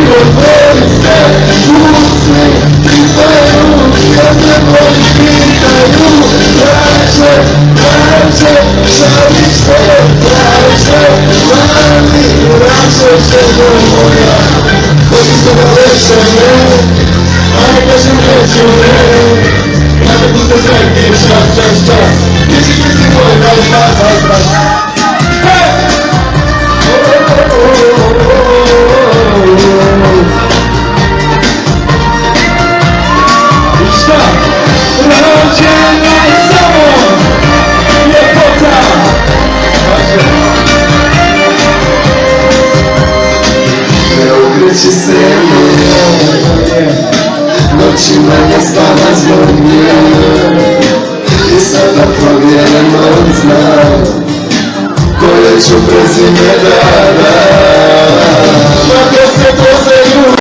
Dwójce, włócy i peruk, każde boli witają. Raczej, szalić te mami, raczej czego moja. Chodzi to na lepsze, nie? Ale każdy lecił, nie? Nawet puste zręki, czas. Wiecie, moje, raz. Się synu, nocimy nie spawać do mnie. I sada powiele mocna, koleciu presji nie da.